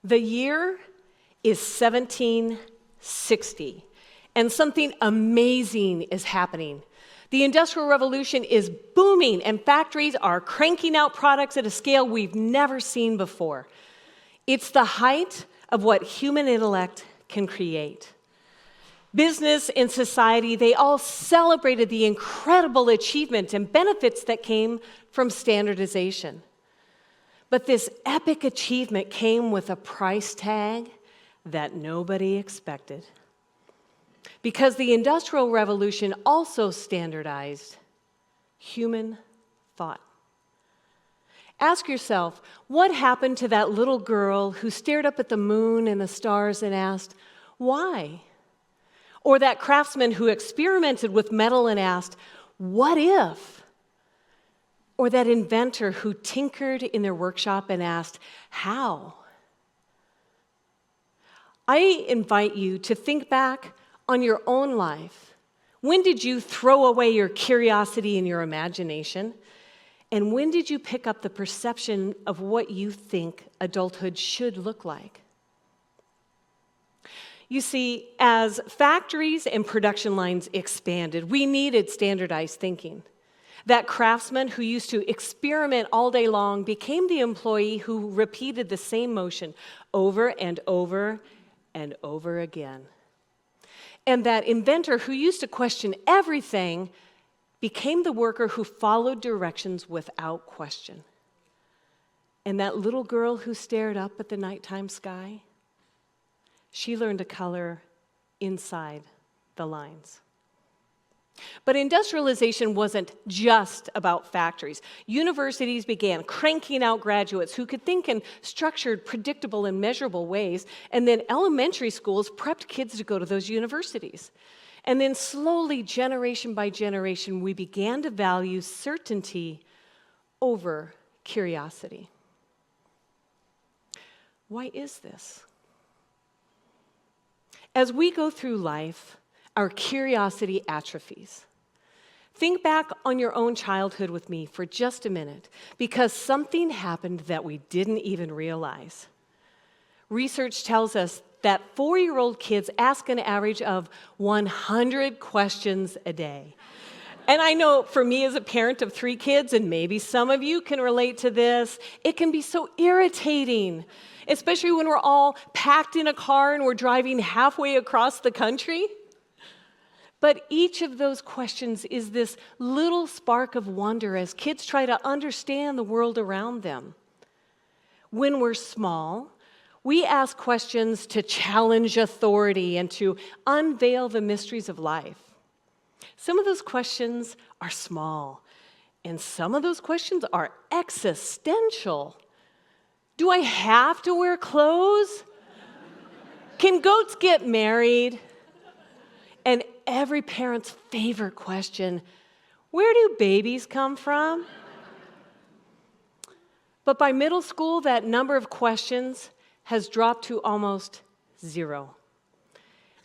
The year is 1760, and something amazing is happening. The Industrial Revolution is booming, and factories are cranking out products at a scale we've never seen before. It's the height of what human intellect can create. Business and society, they all celebrated the incredible achievement and benefits that came from standardization. But this epic achievement came with a price tag that nobody expected. Because the Industrial Revolution also standardized human thought. Ask yourself, what happened to that little girl who stared up at the moon and the stars and asked, why? Or that craftsman who experimented with metal and asked, what if? Or that inventor who tinkered in their workshop and asked, how? I invite you to think back on your own life. When did you throw away your curiosity and your imagination? And when did you pick up the perception of what you think adulthood should look like? You see, as factories and production lines expanded, we needed standardized thinking. That craftsman who used to experiment all day long became the employee who repeated the same motion over and over and over again. And that inventor who used to question everything became the worker who followed directions without question. And that little girl who stared up at the nighttime sky, she learned to color inside the lines. But industrialization wasn't just about factories. Universities began cranking out graduates who could think in structured, predictable, and measurable ways, and then elementary schools prepped kids to go to those universities. And then slowly, generation by generation, we began to value certainty over curiosity. Why is this? As we go through life, our curiosity atrophies. Think back on your own childhood with me for just a minute, because something happened that we didn't even realize. Research tells us that 4-year-old kids ask an average of 100 questions a day. And I know for me as a parent of 3 kids, and maybe some of you can relate to this, it can be so irritating, especially when we're all packed in a car and we're driving halfway across the country. But each of those questions is this little spark of wonder as kids try to understand the world around them. When we're small, we ask questions to challenge authority and to unveil the mysteries of life. Some of those questions are small, and some of those questions are existential. Do I have to wear clothes? Can goats get married? And every parent's favorite question, where do babies come from? But by middle school, that number of questions has dropped to almost 0.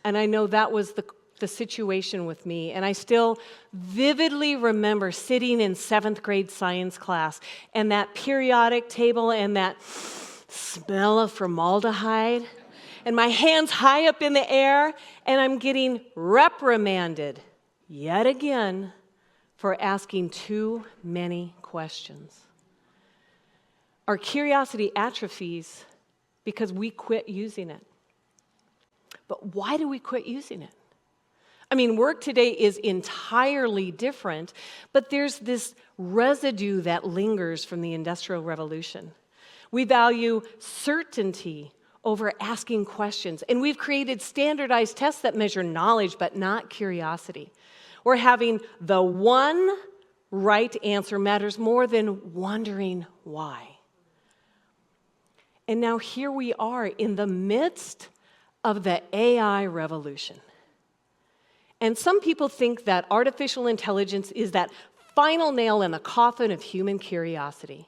And I know that was the situation with me. And I still vividly remember sitting in 7th grade science class and that periodic table and that smell of formaldehyde. And my hands high up in the air, and I'm getting reprimanded yet again for asking too many questions. Our curiosity atrophies because we quit using it. But why do we quit using it? I mean, work today is entirely different, but there's this residue that lingers from the Industrial Revolution. We value certainty over asking questions. And we've created standardized tests that measure knowledge, but not curiosity. We're having the one right answer matters more than wondering why. And now here we are in the midst of the AI revolution. And some people think that artificial intelligence is that final nail in the coffin of human curiosity.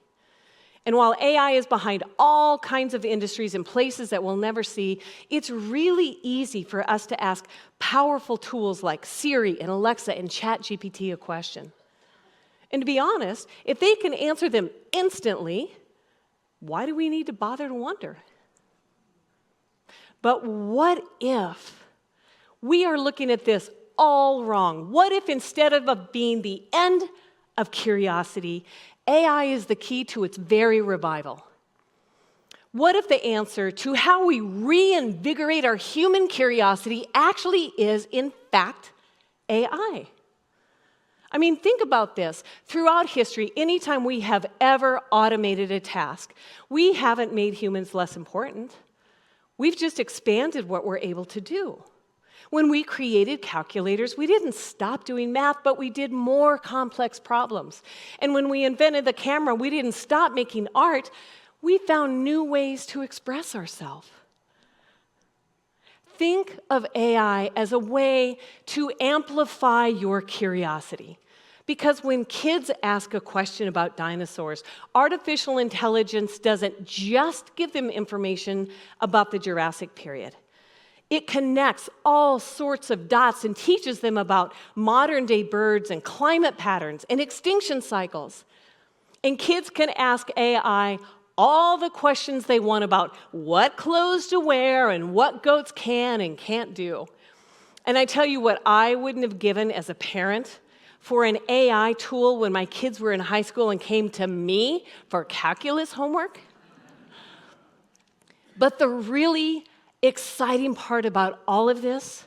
And while AI is behind all kinds of industries and places that we'll never see, it's really easy for us to ask powerful tools like Siri and Alexa and ChatGPT a question. And to be honest, if they can answer them instantly, why do we need to bother to wonder? But what if we are looking at this all wrong? What if instead of being the end of curiosity, AI is the key to its very revival? What if the answer to how we reinvigorate our human curiosity actually is, in fact, AI? I mean, think about this. Throughout history, anytime we have ever automated a task, we haven't made humans less important. We've just expanded what we're able to do. When we created calculators, we didn't stop doing math, but we did more complex problems. And when we invented the camera, we didn't stop making art. We found new ways to express ourselves. Think of AI as a way to amplify your curiosity. Because when kids ask a question about dinosaurs, artificial intelligence doesn't just give them information about the Jurassic period. It connects all sorts of dots and teaches them about modern-day birds and climate patterns and extinction cycles. And kids can ask AI all the questions they want about what clothes to wear and what goats can and can't do. And I tell you what I wouldn't have given as a parent for an AI tool when my kids were in high school and came to me for calculus homework. But the really exciting part about all of this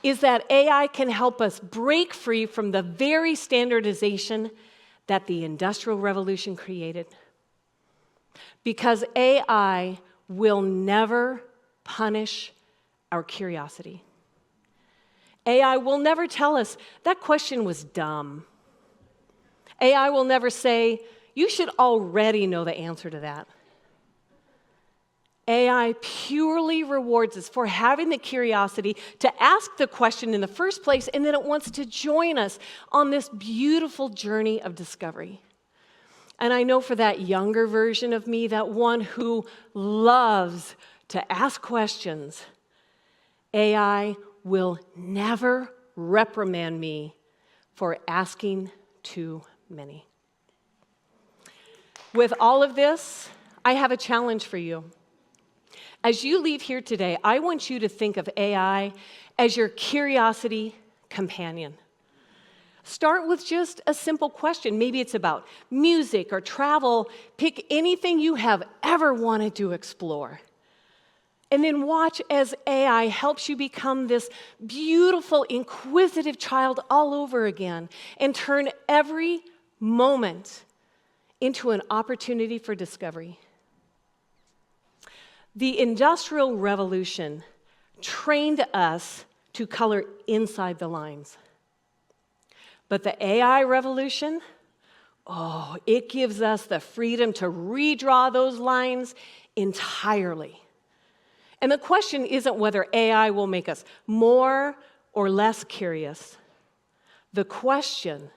is that AI can help us break free from the very standardization that the Industrial Revolution created. Because AI will never punish our curiosity. AI will never tell us that question was dumb. AI will never say, you should already know the answer to that. AI purely rewards us for having the curiosity to ask the question in the first place, and then it wants to join us on this beautiful journey of discovery. And I know for that younger version of me, that one who loves to ask questions, AI will never reprimand me for asking too many. With all of this, I have a challenge for you. As you leave here today, I want you to think of AI as your curiosity companion. Start with just a simple question. Maybe it's about music or travel. Pick anything you have ever wanted to explore. And then watch as AI helps you become this beautiful, inquisitive child all over again and turn every moment into an opportunity for discovery. The Industrial Revolution trained us to color inside the lines. But the AI revolution, it gives us the freedom to redraw those lines entirely. And the question isn't whether AI will make us more or less curious. The question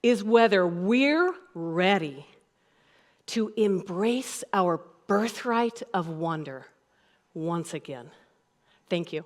is whether we're ready to embrace our birthright of wonder once again. Thank you.